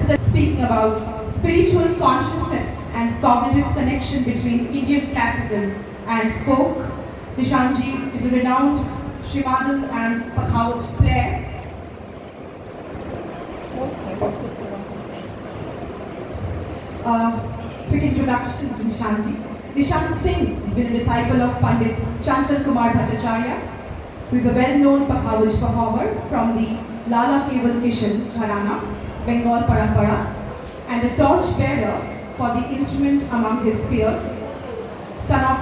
speaking about spiritual consciousness and cognitive connection between Indian classical and folk. Nishaant is a renowned Shrimadal and Pakhawat player. Quick introduction to Nishaant. Nishaant Singh has been a disciple of Pandit Chanchal Kumar Bhattacharya, who is a well-known Pakhawat performer from the Lala Keval Kishan Gharana, Bengal Parampara, and a torch-bearer for the instrument among his peers. Son of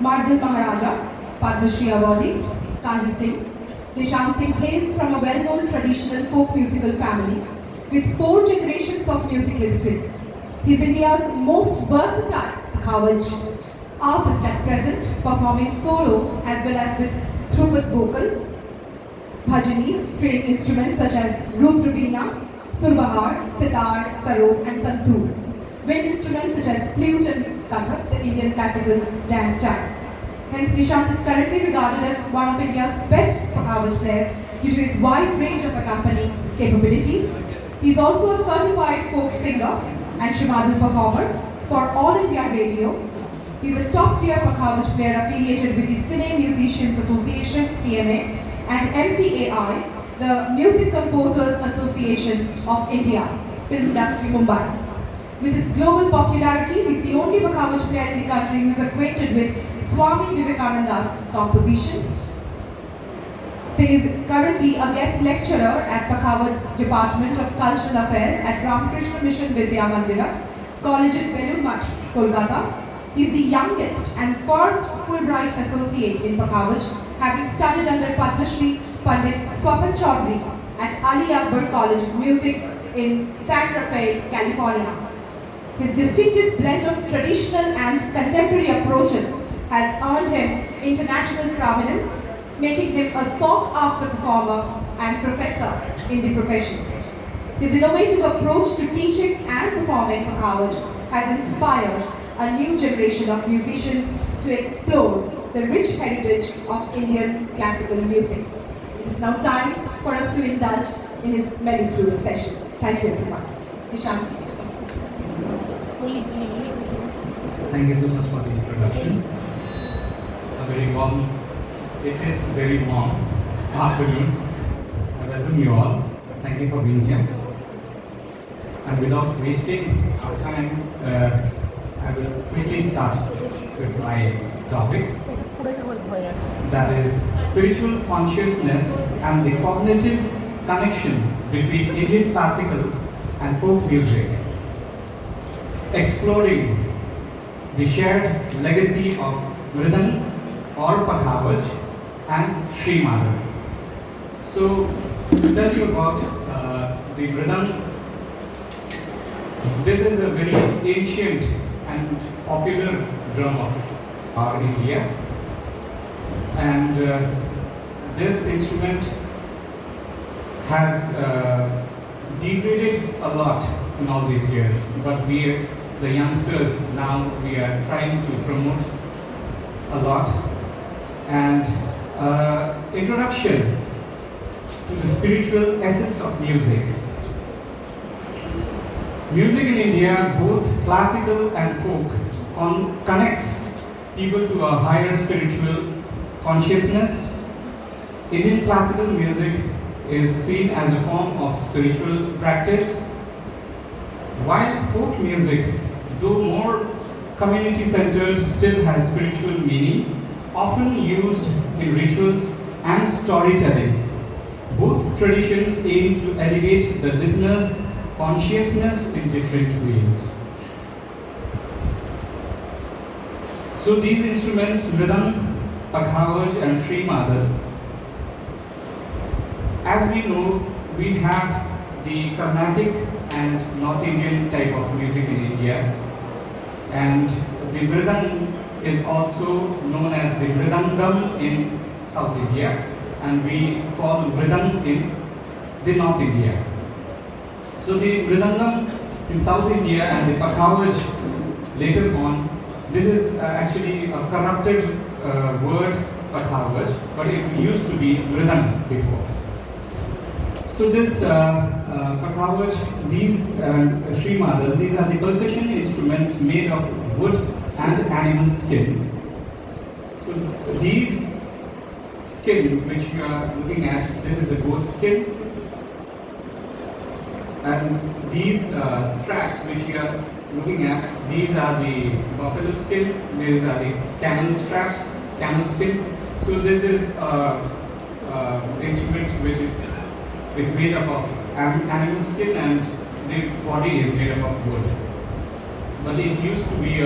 Mardil Maharaja, Padma Shri awardee, Kahi Singh, Nishaant Singh hails from a well-known traditional folk musical family with 4 generations of music history. He is India's most versatile Pakhawat artist at present, performing solo as well as with throughput vocal, bhajanis, string instruments such as Rudraveena, Behar, sitar, sarod and santoor. Wind instruments such as flute and kathak, the Indian classical dance style. Hence, Nishaant is currently regarded as one of India's best Pakhawat players due to his wide range of accompanying capabilities. He is also a certified folk singer and Shrimadal performer for All India Radio. He is a top-tier Pakhawat player affiliated with the Cine Musicians Association (CMA) and MCAI, the Music Composers Association of India, Film Industry, Mumbai. With his global popularity, he is the only Pakhawat player in the country who is acquainted with Swami Vivekananda's compositions. Singh is currently a guest lecturer at Pakhawat's Department of Cultural Affairs at Ramakrishna Mission Vidya Mandira, College in Belur Math, Kolkata. He is the youngest and first Fulbright associate in Pakhawat, having studied under Padma Shri Pandit Swapan Chaudhary at Ali Akbar College of Music in San Rafael, California. His distinctive blend of traditional and contemporary approaches has earned him international prominence, making him a sought-after performer and professor in the profession. His innovative approach to teaching and performing Pakhawat has inspired a new generation of musicians to explore the rich heritage of Indian classical music. It is now time for us to indulge in his mellifluous session. Thank you, everyone. Nishaant. Thank you so much for the introduction. It is very warm afternoon. I welcome you all. Thank you for being here. And without wasting our time, I will quickly start with my topic. That is spiritual consciousness and the cognitive connection between Indian classical and folk music, exploring the shared legacy of rhythm or Pakhawat and Shrimadal. So, to tell you about the rhythm, this is a very ancient and popular drum of our India, and this instrument has degraded a lot in all these years, but we, the youngsters, now we are trying to promote a lot. And introduction to the spiritual essence of music. Music in India, both classical and folk, connects people to a higher spiritual consciousness. Indian classical music is seen as a form of spiritual practice, while folk music, though more community-centered, still has spiritual meaning, often used in rituals and storytelling. Both traditions aim to elevate the listener's consciousness in different ways. So these instruments, rhythm, Pakhawat and Shrimadal, as we know, we have the Carnatic and North Indian type of music in India, and the rhythm is also known as the Mridangam in South India, and we call rhythm in the North India. So the Mridangam in South India and the Pakhawat later on, this is actually a corrupted word Pakhawat, but it used to be rhythm before. So this pakhavaj, these Sri Madal, these are the percussion instruments made of wood and animal skin. So these skin which you are looking at, this is a goat skin, and these straps which you are looking at, these are the buffalo skin, these are the camel straps, camel skin. So this is instrument which is made up of animal skin, and the body is made up of wood. But it used to be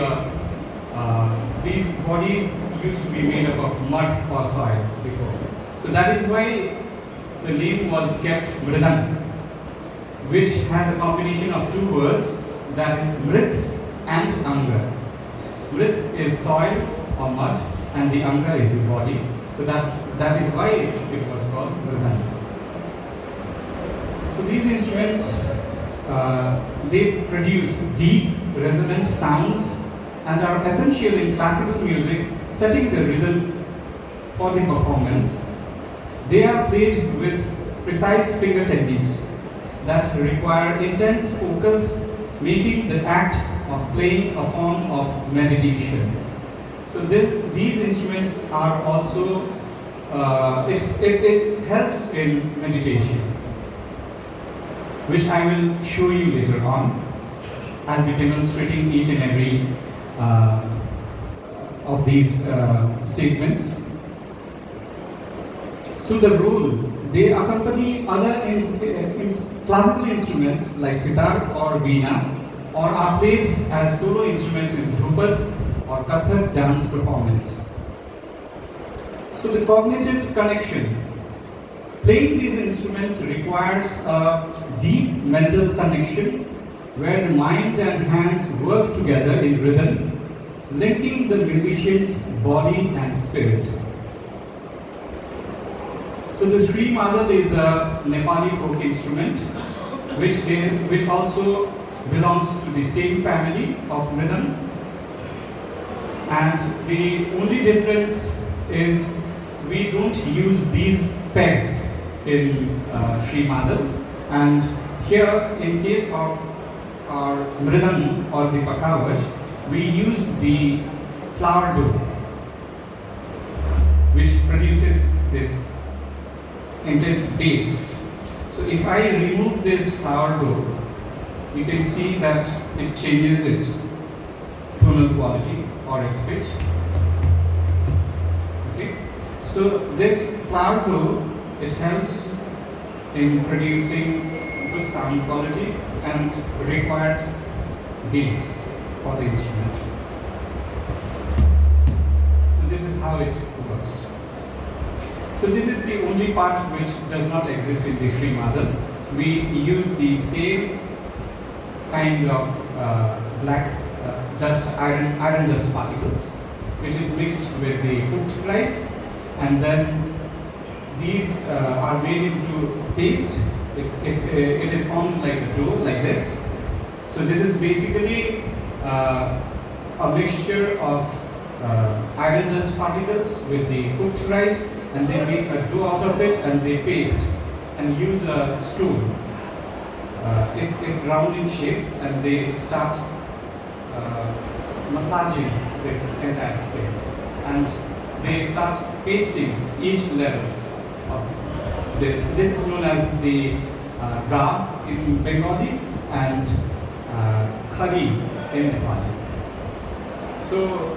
these bodies used to be made up of mud or soil before. So that is why the name was kept Mridang, which has a combination of two words, that is Mrit and Anga. Mrit is soil or mud, and the Anga is the body. So that is why it was called Mridang. So these instruments, they produce deep, resonant sounds and are essential in classical music, setting the rhythm for the performance. They are played with precise finger techniques that require intense focus, making the act of playing a form of meditation. So these instruments are also, it helps in meditation, which I will show you later on. I'll be demonstrating each and every of these statements. So the role, they accompany other classical instruments like sitar or veena, or are played as solo instruments in Dhrupad or Kathak dance performance. So the cognitive connection. Playing these instruments requires a deep mental connection where the mind and hands work together in rhythm, linking the musician's body and spirit. So the Sri Madal is a Nepali folk instrument which also belongs to the same family of rhythm, and the only difference is we don't use these pegs in Sri Madal, and here in case of our mridang or the pakhavaj, we use the flower dough, which produces this intense bass. So if I remove this flower dough, you can see that it changes its tonal quality or its pitch. Okay, so this flower dough, it helps in producing good sound quality and required bass for the instrument. So this is how it works. So this is the only part which does not exist in the Sri Madal. We use the same kind of black dust, iron dust particles, which is mixed with the cooked rice, and then these are made into paste. It is formed like a dough, like this. So this is basically a mixture of iron dust particles with the cooked rice, and they make a dough out of it, and they paste and use a stool. It's round in shape, and they start massaging this entire skin, and they start pasting each levels of this is known as the ga in Bengali and khari in Nepali. So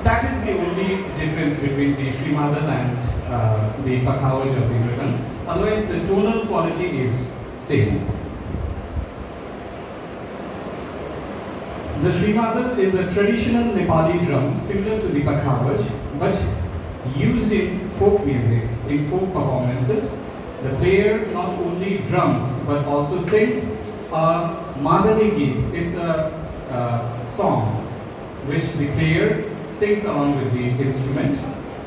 that is the only difference between the Sri Madal and the pakhavaj of the mridang. Otherwise, the tonal quality is same. The Sri Madal is a traditional Nepali drum similar to the pakhavaj, but used in folk music, in folk performances. The player not only drums but also sings a Madali Geet. It's a song which the player sings along with the instrument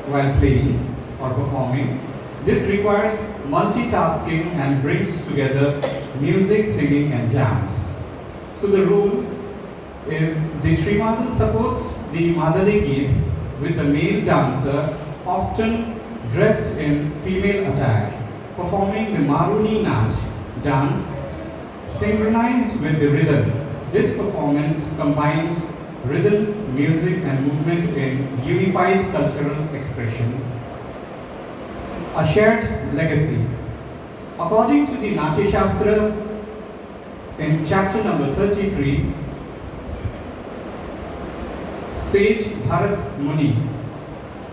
while playing or performing. This requires multitasking and brings together music, singing and dance. So the rule is the Sri Madal supports the Madali Geet with the male dancer often dressed in female attire, performing the Maruni Nach dance synchronized with the rhythm. This performance combines rhythm, music and movement in unified cultural expression. A shared legacy. According to the Natya Shastra, in chapter number 33, sage Bharat Muni,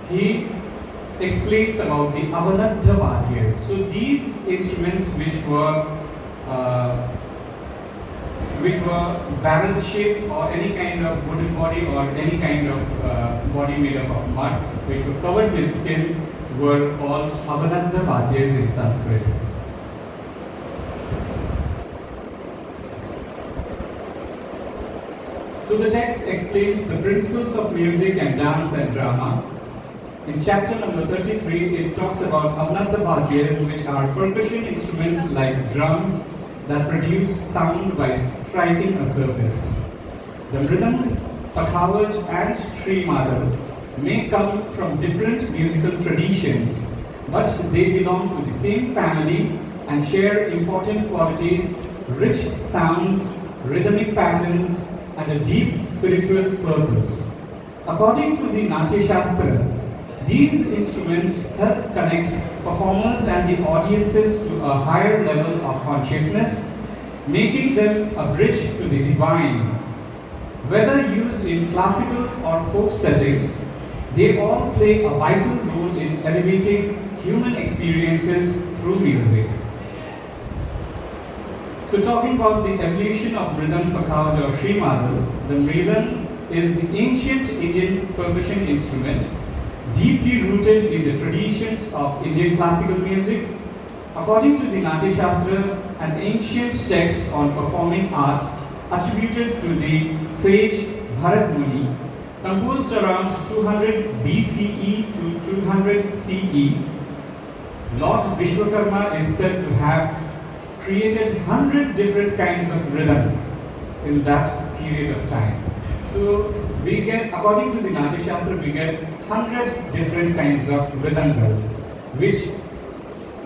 he explains about the Avanadha Vadyas. So these instruments which were barrel shaped or any kind of wooden body or any kind of body made up of mud, which were covered with skin, were called Avanadha Vadyas in Sanskrit. So the text explains the principles of music and dance and drama. In chapter number 33, it talks about Avanadha Vadyas, which are percussion instruments like drums that produce sound by striking a surface. The Mridang, Pakhavaj and Sri Madhav may come from different musical traditions, but they belong to the same family and share important qualities, rich sounds, rhythmic patterns, and a deep spiritual purpose. According to the Natya Shastra, these instruments help connect performers and the audiences to a higher level of consciousness, making them a bridge to the divine. Whether used in classical or folk settings, they all play a vital role in elevating human experiences through music. So talking about the evolution of Mridang, Pakhavaj or Sri Madhav, the Mridang is the ancient Indian percussion instrument deeply rooted in the traditions of Indian classical music. According to the Natya Shastra, an ancient text on performing arts attributed to the sage Bharat Muni, composed around 200 BCE to 200 CE, Lord Vishwakarma is said to have created 100 different kinds of rhythm in that period of time. So we get, according to the Natya Shastra, we get 100 different kinds of mridangas, which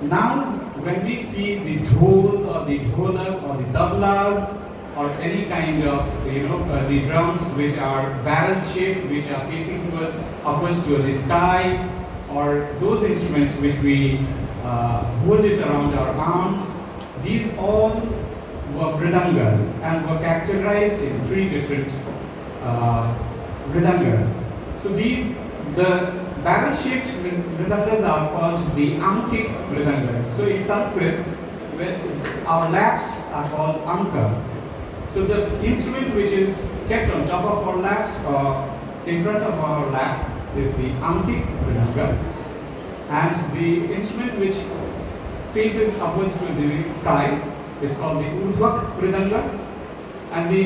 now when we see the dhol or the dholak or the tablas or any kind of, the drums which are barrel shaped, which are facing towards upwards to the sky, or those instruments which we hold it around our arms, these all were mridangas and were categorized in three different mridangas. So the barrel-shaped mridangas are called the ankik mridangas. So in Sanskrit, our laps are called anka. So the instrument which is kept on top of our laps or in front of our lap is the ankik mridanga, and the instrument which faces upwards to the sky is called the urdhvak mridanga, and the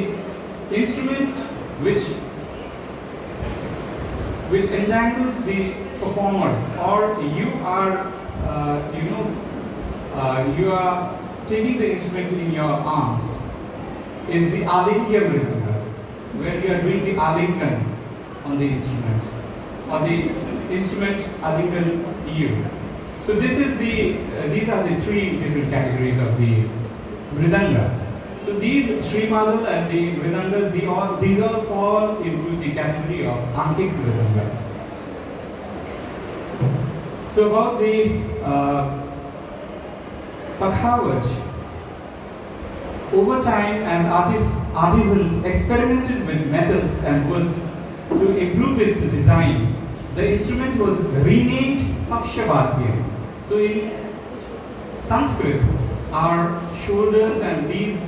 instrument which entangles the performer, or you are you are taking the instrument in your arms, is the alingya mridanga, where you are doing the alingan on the instrument, or the instrument alingan you. So these are the three different categories of the mridanga. So these Sri Madhav and the mridangas, these all fall into the category of ankik mridanga. So about the Pakhavaj, over time as artisans experimented with metals and woods to improve its design, the instrument was renamed Pakshavadya. So in Sanskrit, our shoulders and these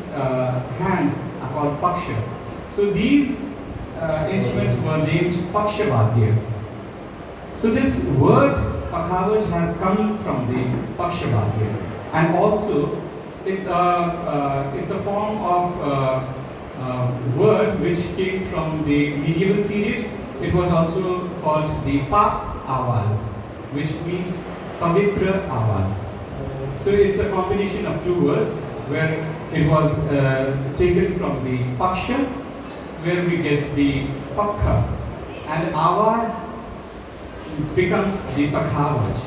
hands are called Paksha. So these instruments were named Pakshavadya. So this word Pakhavaj has come from the Pakshavadya, and also it's a form of word which came from the medieval period. It was also called the Pak Awaz, which means Pavitra Awaz. So it's a combination of two words where it was taken from the Paksha, where we get the Pakha, and Awaz becomes the Pakhavaj.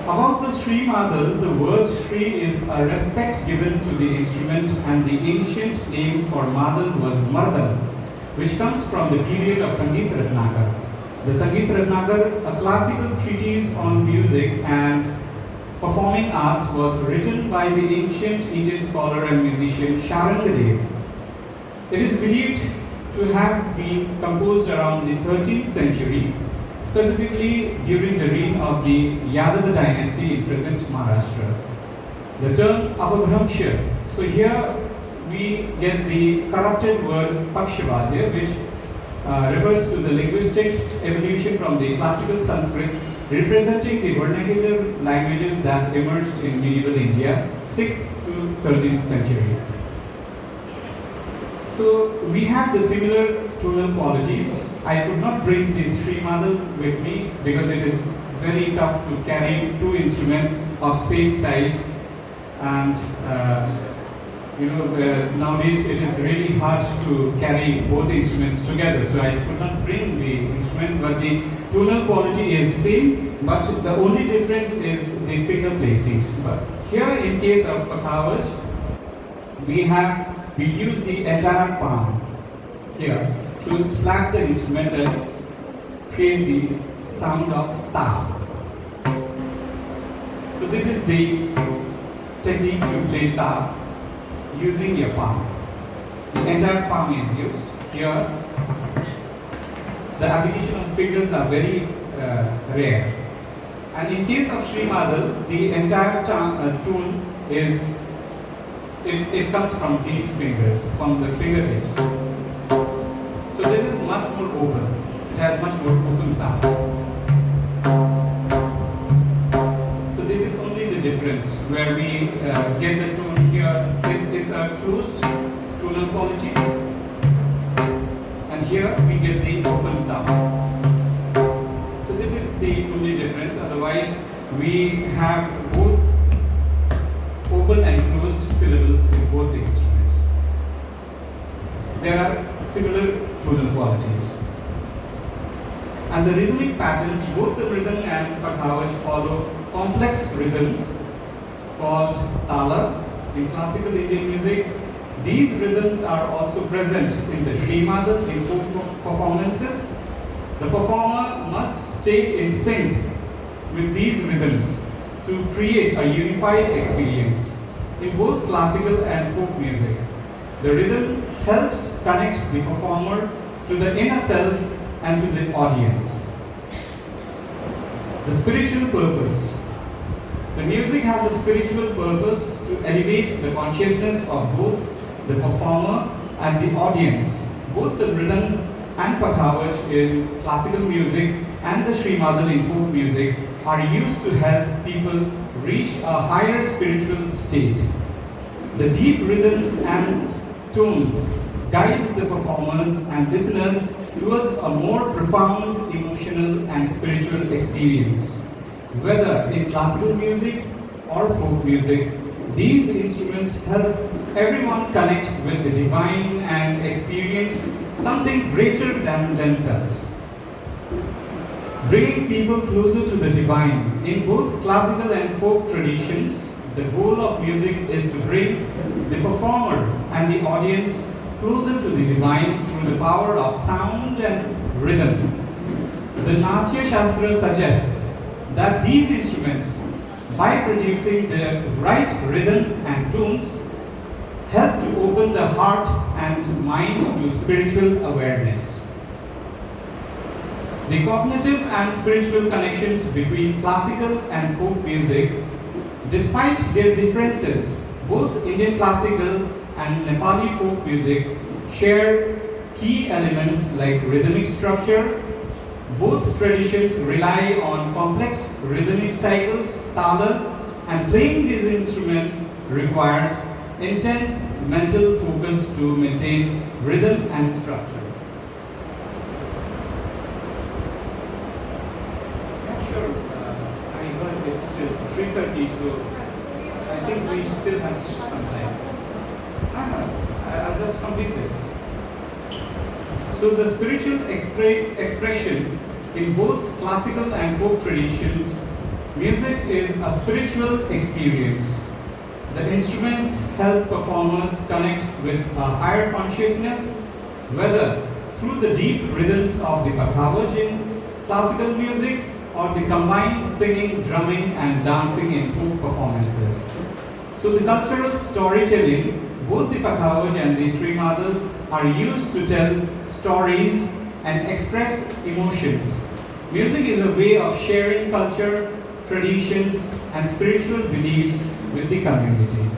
About the Sri Madal, the word Sri is a respect given to the instrument, and the ancient name for Madal was Mardal, which comes from the period of Sangeet Ratnakar. The Sangeet Ratnakar, a classical treatise on music and performing arts, was written by the ancient Indian scholar and musician Sharangadev. It is believed to have been composed around the 13th century, specifically during the reign of the Yadava dynasty in present Maharashtra. The term Apabhramsha, so here we get the corrupted word Pakshavadya, which refers to the linguistic evolution from the classical Sanskrit, representing the vernacular languages that emerged in medieval India, 6th to 13th century. So we have the similar tonal qualities. I could not bring this Sri Madal with me because it is very tough to carry two instruments of same size, and nowadays it is really hard to carry both instruments together. So I could not bring the instrument, but the tonal quality is same, but the only difference is the finger placings. But here in case of Pakhavaj, we use the entire palm here to slap the instrument and create the sound of ta. So this is the technique to play ta using your palm. The entire palm is used. Here the application of fingers are very rare. And in case of Sri Madal, the entire tune is it comes from these fingers, from the fingertips. So this is much more open. It has much more open sound. So this is only the difference where we get the tone here. It's a closed tonal quality, and here we get the open sound. So this is the only difference. Otherwise, we have both open and closed syllables in both the instruments. There are similar tonal qualities. And the rhythmic patterns, both the rhythm and Pakhavaj follow complex rhythms called tala in classical Indian music. These rhythms are also present in the Sri Madal in folk performances. The performer must stay in sync with these rhythms to create a unified experience. In both classical and folk music, the rhythm helps connect the performer to the inner self and to the audience. The spiritual purpose. The music has a spiritual purpose to elevate the consciousness of both the performer and the audience. Both the rhythm and Pakhavaj in classical music and the Sri Madal in folk music are used to help people reach a higher spiritual state. The deep rhythms and tones guide the performers and listeners towards a more profound emotional and spiritual experience. Whether in classical music or folk music, these instruments help everyone connect with the divine and experience something greater than themselves. Bringing people closer to the divine. In both classical and folk traditions, the goal of music is to bring the performer and the audience closer to the divine through the power of sound and rhythm. The Natya Shastra suggests that these instruments, by producing the right rhythms and tunes, help to open the heart and mind to spiritual awareness. The cognitive and spiritual connections between classical and folk music, despite their differences, both Indian classical and Nepali folk music share key elements like rhythmic structure. Both traditions rely on complex rhythmic cycles, tala, and playing these instruments requires intense mental focus to maintain rhythm and structure. Sure, I heard it's still 3:30, so I think we still have some time. I'll just complete this. So the spiritual expression in both classical and folk traditions Music is a spiritual experience. The instruments help performers connect with a higher consciousness, whether through the deep rhythms of the Behar in classical music or the combined singing, drumming, and dancing in folk performances. So the cultural storytelling, both the Behar and the Srimadal, are used to tell stories and express emotions. Music is a way of sharing culture, traditions, and spiritual beliefs with the community.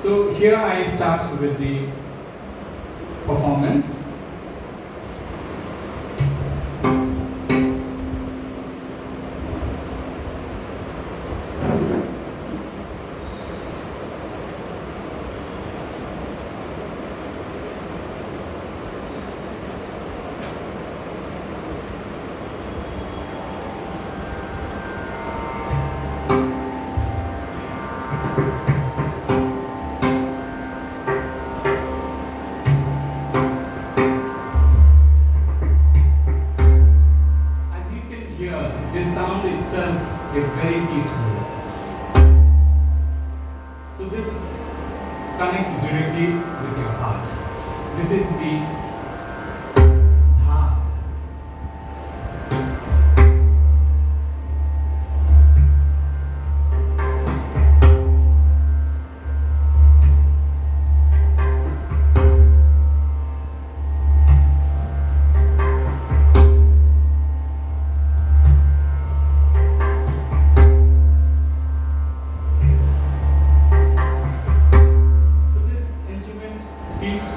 So here I start with the performance. This sound itself is very peaceful. So this connects directly with your heart. This is the dha. Speaks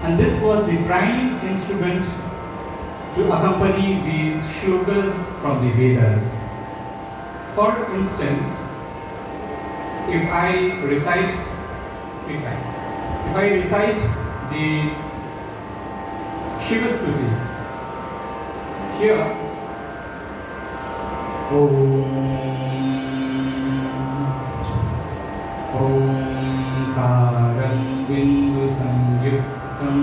and this was the prime instrument to accompany the shlokas from the Vedas. For instance, if I recite the Shiva Stuti, here Omkaram bindu samyuktam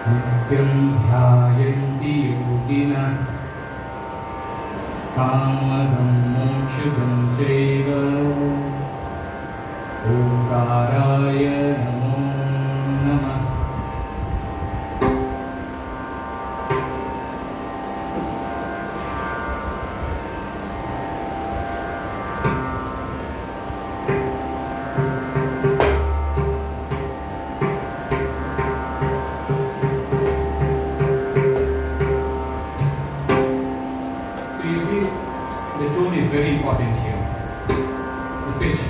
nityam dhyayanti yogina kamadam mokshadam chaiva Omkaraya namo namah. The tone is very important here. The pitch.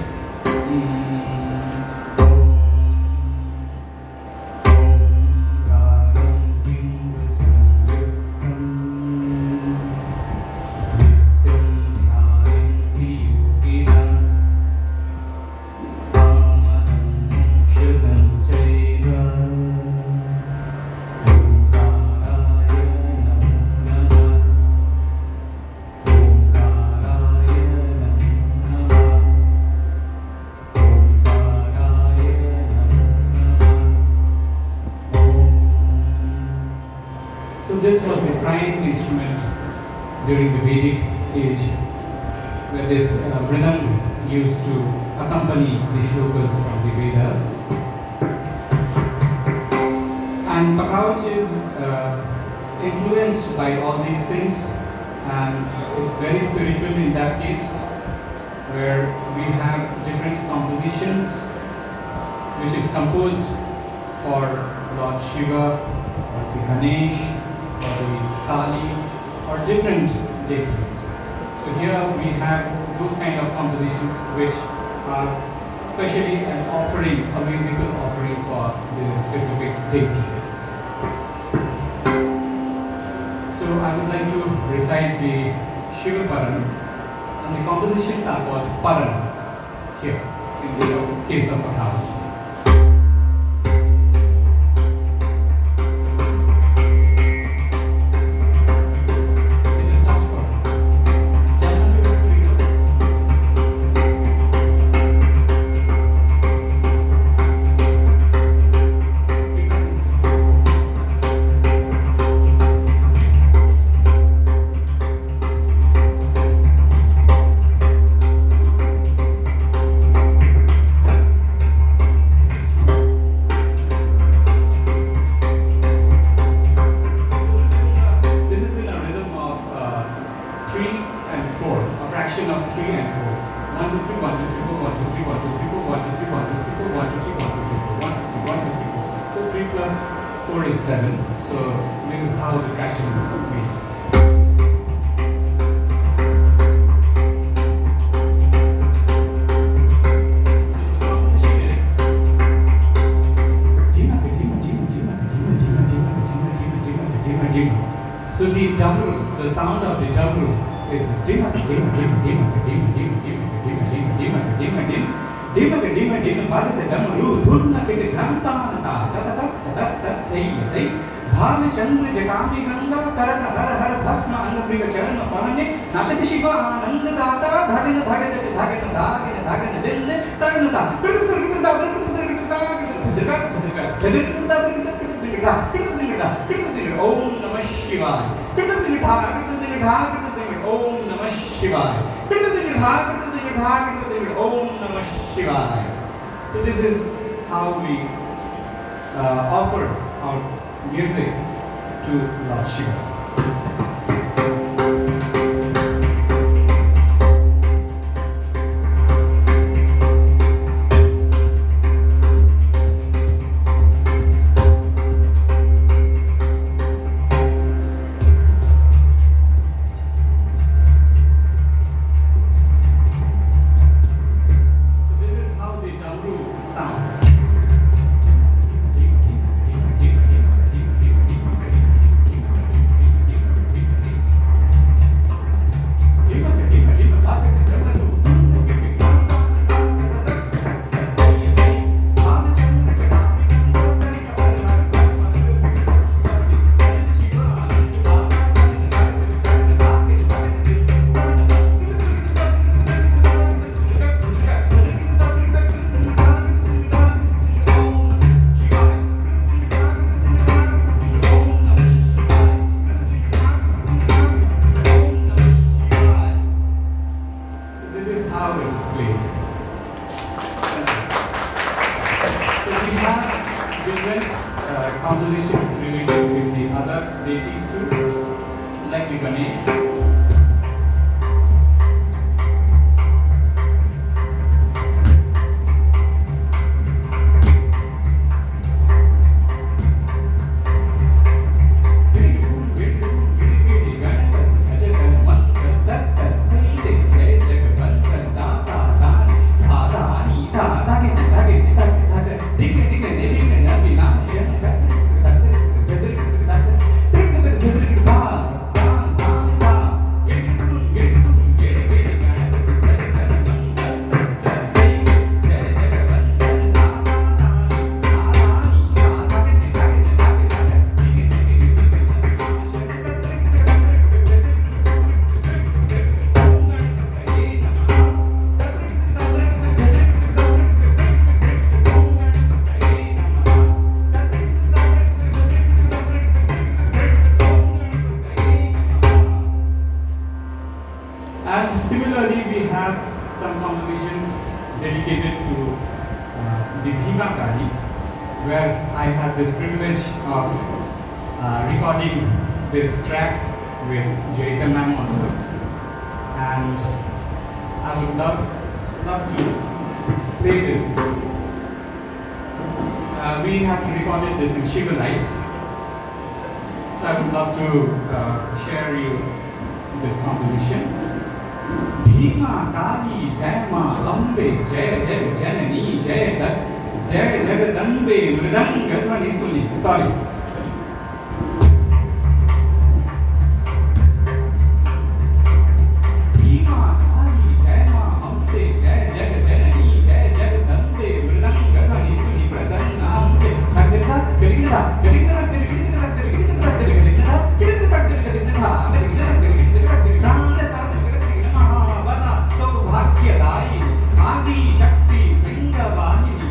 So this was the prime instrument during the Vedic age, where this rhythm used to accompany the shlokas from the Vedas. And Behar is influenced by all these things, and it's very spiritual in that case, where we have different compositions which is composed for Lord Shiva or the Ganesh or the Kali or different deities. So here we have those kind of compositions which are specially an offering, a musical offering for the specific deity. So I would like to recite the Shiva Paran, and the compositions are called Paran here in the case of Behar. plus 4 is 7. So this is how the fraction is made. So the W, the sound of the W is dimma dimma dimma dimma dimma dimma dimma dimma dimma dimma dimma dimma dimma bajate damaru dhunna kete grantana ta ta ta ta ta ta thai thai bhag chandra jakami ganga karata har har bhasma anubhiga charana pahane nachati shiva ananda data dhagana dhagate dhagana dhagana dhagana dinne tagana ta kudu kudu kudu ta kudu kudu kudu ta kudu kudu Om Namah Shivaya. Om Namah Shivaya. Om Namah Shivaya. So this is how we offer our music to Lord Shiva. Compositions related with the other deities too, like the Ganesh. Similarly, we have some compositions dedicated to the Bhima Kali, where I had this privilege of recording this track with Jaita ma'am also, and I would love to play this. We have recorded this in Shivalite, so I would love to share you this composition. Bhima Kali Jai Ma Lambe Jai Jai Janani Jai Jagadambe Mridanga Dhvani Suni. Sorry. Bhima Kali Jai Ma Lambe Jai Janani Jai Jagadambe Mridanga Dhvani Suni Prasanna Ambe Kadita Kadita Kadita Adi Shakti Singha Vahini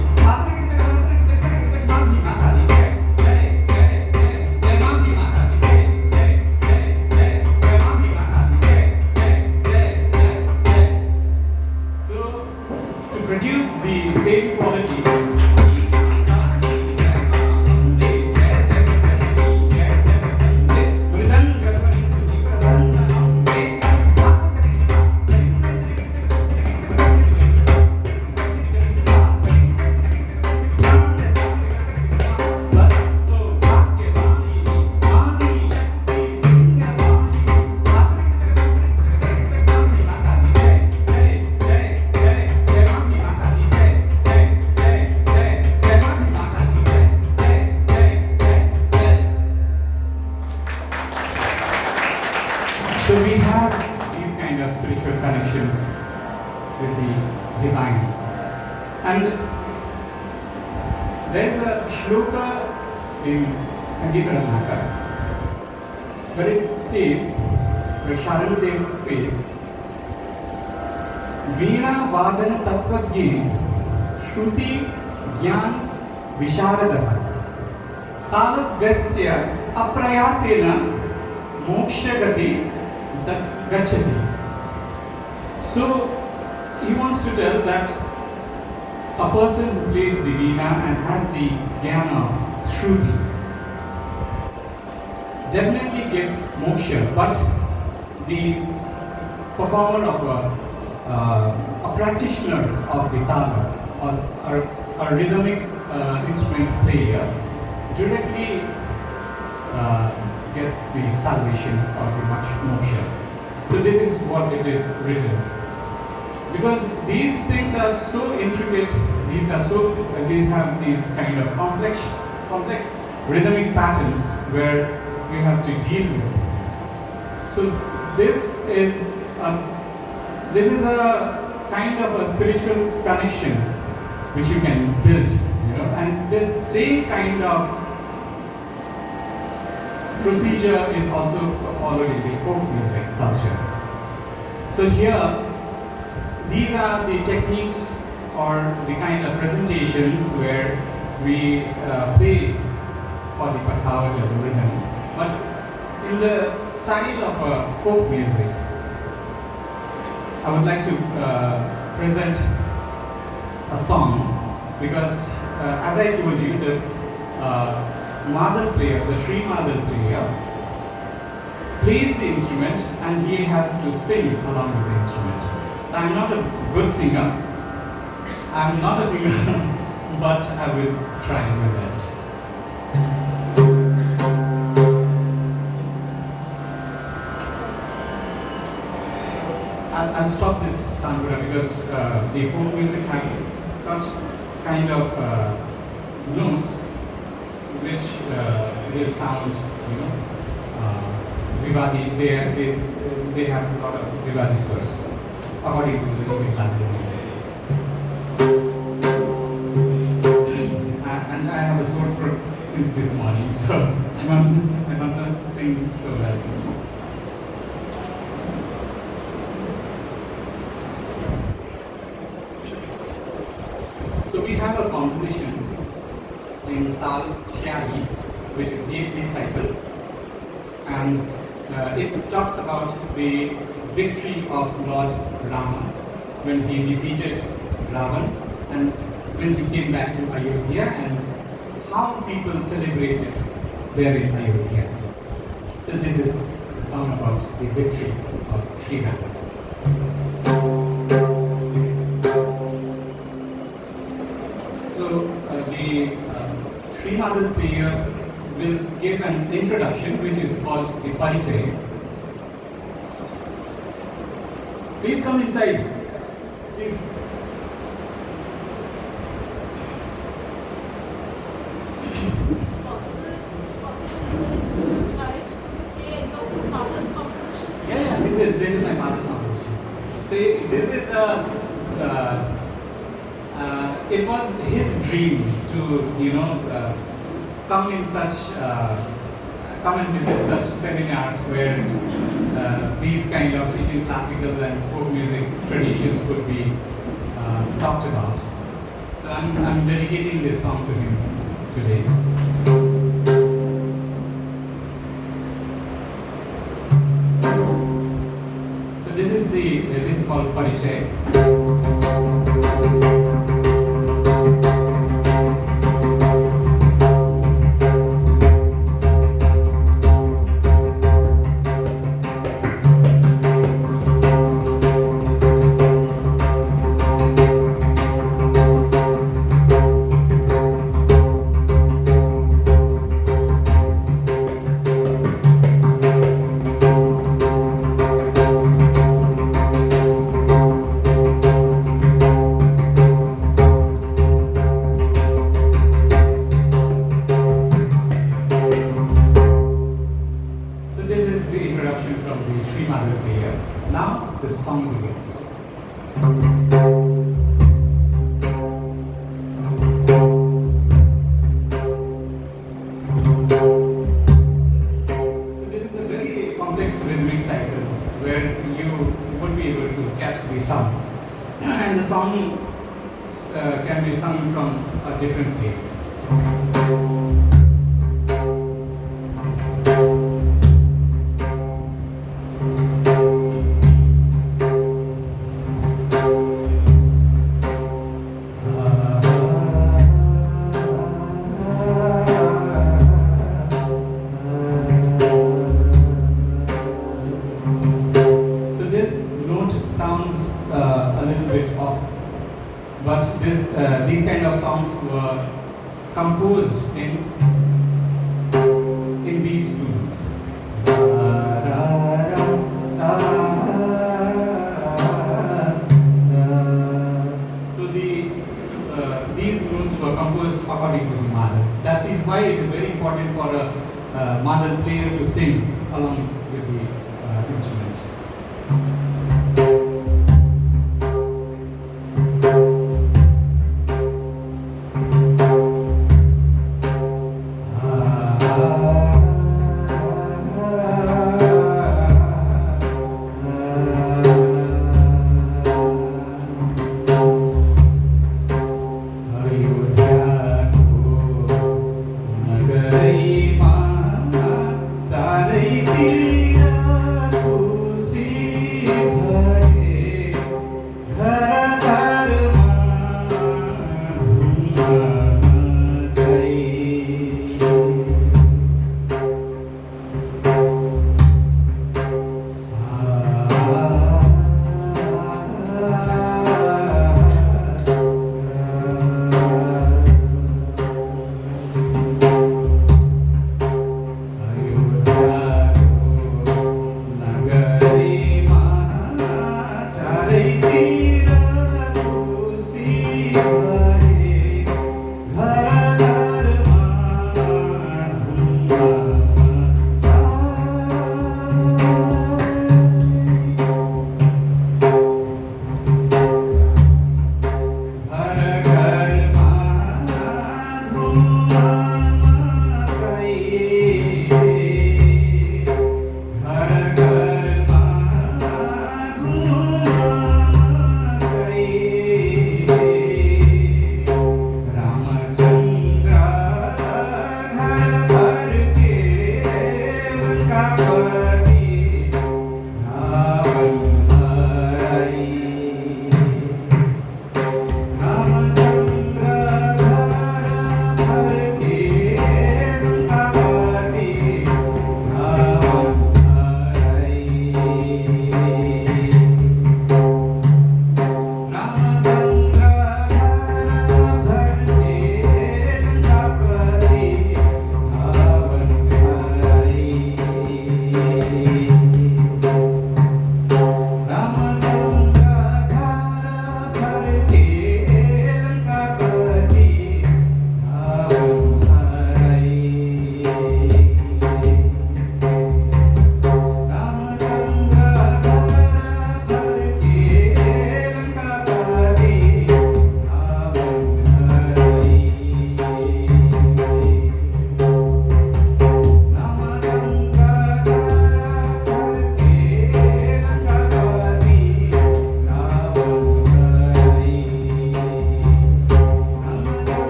So to produce the same quality with the divine. And there's a shloka in Singh'S where it says, where Lec-Dem says, Veena Vadana Tattvajne Shruti Gyan Visharadaha Tavat Gasya Aprayasena Mokshagati Gachati. So he wants to tell that a person who plays the veena and has the gyan of Shruti definitely gets moksha, but the performer of a practitioner of the tala or a rhythmic instrument player directly gets the salvation or the moksha. So this is what it is written. Because these things are so intricate, these have these kind of complex rhythmic patterns where you have to deal with. So this is a kind of a spiritual connection which you can build, and this same kind of procedure is also followed in the folk music culture. So here, these are the techniques or the kind of presentations where we play for the Behar or the rhythm, but in the style of folk music. I would like to present a song because, as I told you, the Madal player, the Sri Madal player, plays the instrument and he has to sing along with the instrument. I'm not a good singer, but I will try my best. I'll stop this tanpura because the folk music has such kind of notes which will sound, Vivadi. They have a lot of Vivadi verse according to the Indian classical music. And I have a sore throat since this morning, so I'm not singing so well. So we have a composition in Tal Shyari, which is 8-beat cycle, and it talks about the victory of Lord Rama when he defeated Ravan and when he came back to Ayodhya and how people celebrated there in Ayodhya. So this is a song about the victory of Sri Rama. So the Sri Madal player will give an introduction which is called the Parichay. Please come inside. Please. Yeah, this is my father's composition. See, this is it was his dream to come and visit such seminars where these kind of Indian classical and folk music traditions could be talked about. So I'm dedicating this song to him today. So this is called Parichay. From the Sri Madal player. Now the song begins. sung. And the song can be sung from a different place. But these kind of songs were composed in these tunes. So these notes were composed according to the madal. That is why it is very important for a madal player to sing along with the instrument.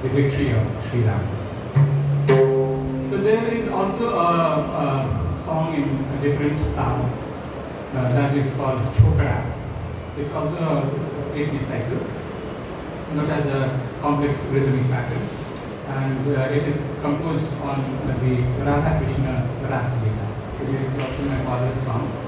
the victory of Sri Ram. So there is also a song in a different tal that is called Chokra. It's also a 8-beat cycle, not as a complex rhythmic pattern, and it is composed on the Radha Krishna Rasalila. So this is also my father's song.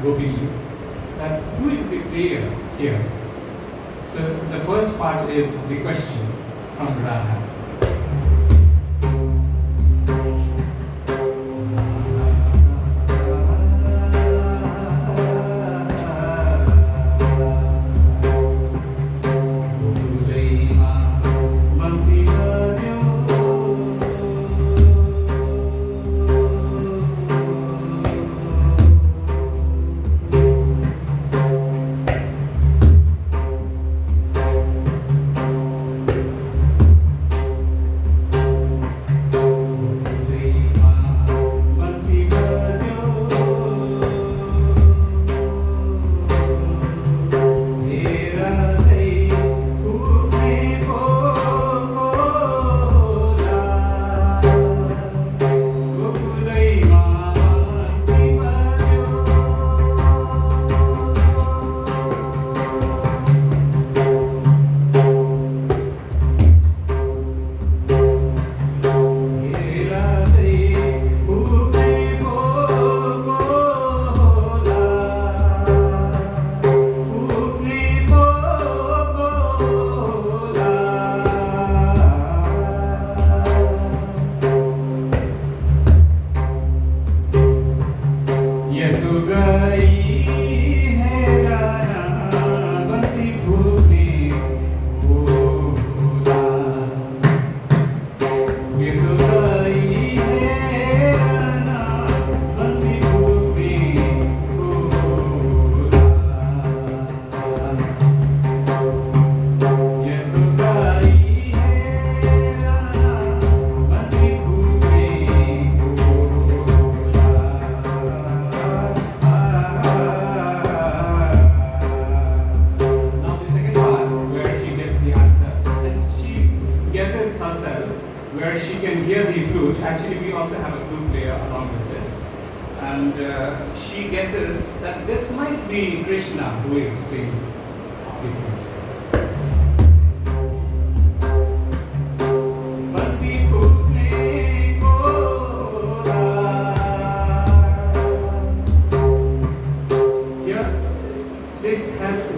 gopinis, that who is the player here? So the first part is the question from Radha.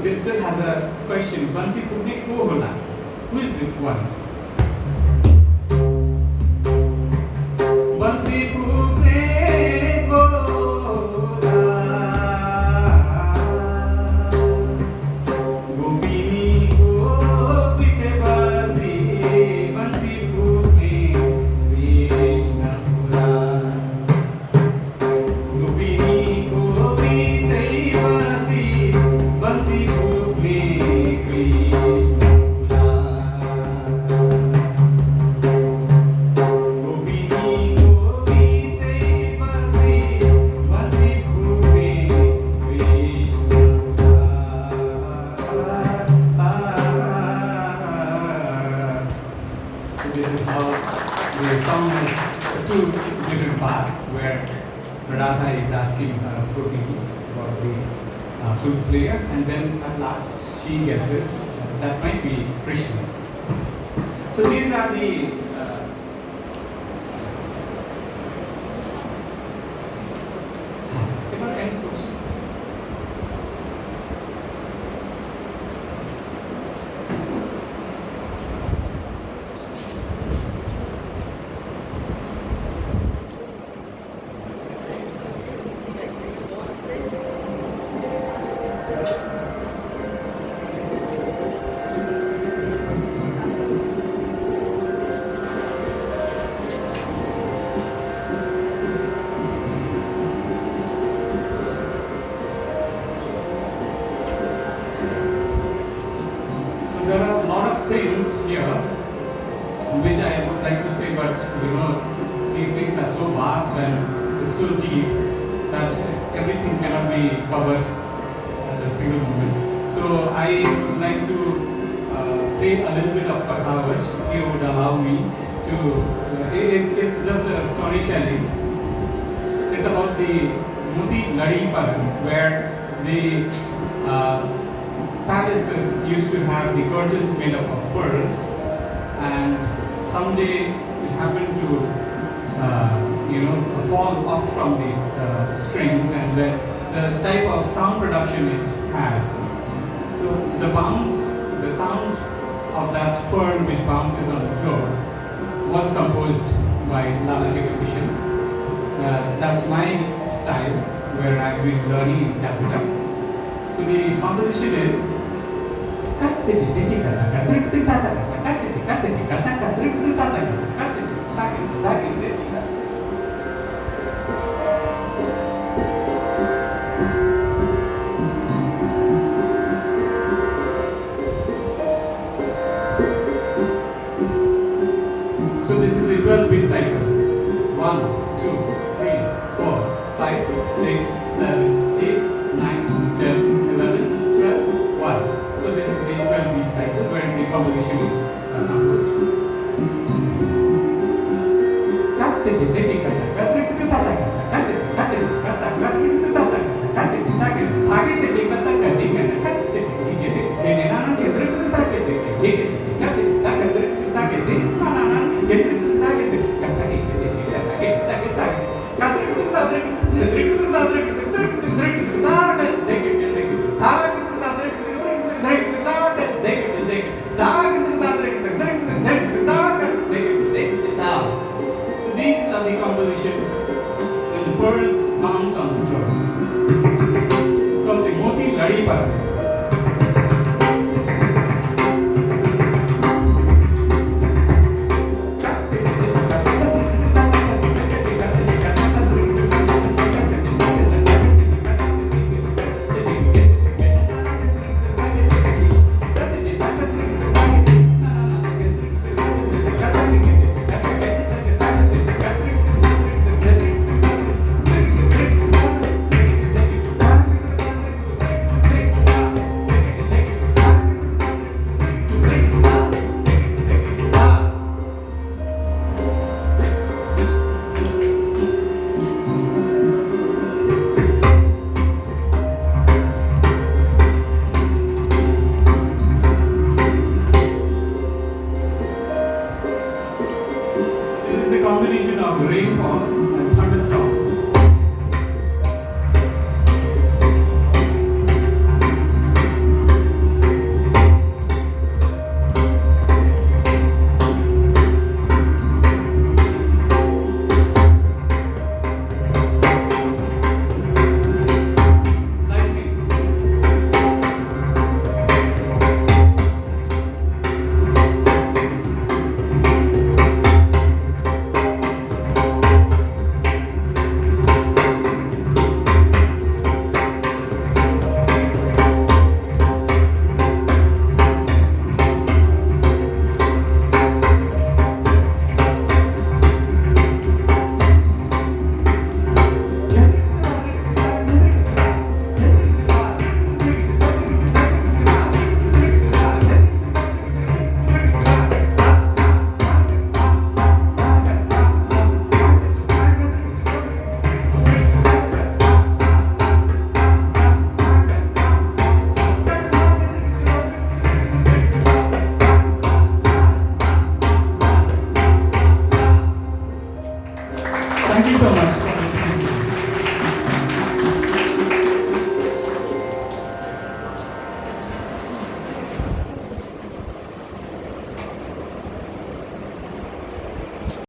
This still has a question. Bansi Putne ko hola? Who is the one? Bansi Putne ko hola. Gopini ko piche basi. Bansi Putne Krishna hola. Gopini ko piche basi. Bansi Putne Krishna Radha is asking gopis about the flute player, and then at last she guesses that might be Krishna. So these are the any question? Things here which I would like to say, but these things are so vast and it's so deep that everything cannot be covered at a single moment. So I would like to play a little bit of Pakhavaj, if you would allow me to. It's just a storytelling. It's about the Muti Ladi Paran, where the palaces used to have the curtains made up of pearls, and someday it happened to fall off from the strings, and the the type of sound production it has. So the bounce, the sound of that fern which bounces on the floor was composed by Lala Kishan. That's my style where I've been learning in Calcutta. So the composition is so this is the 12-beat cycle. 1, 2, 3, 4, 5, 6, 7, 8, 9, 10, 11, 12, 1. So this is the 12-beat cycle where the composition is composed. So these are the compositions when the birds bounce on the floor. It's called the Moti Ladi Parab. Combination of rainfall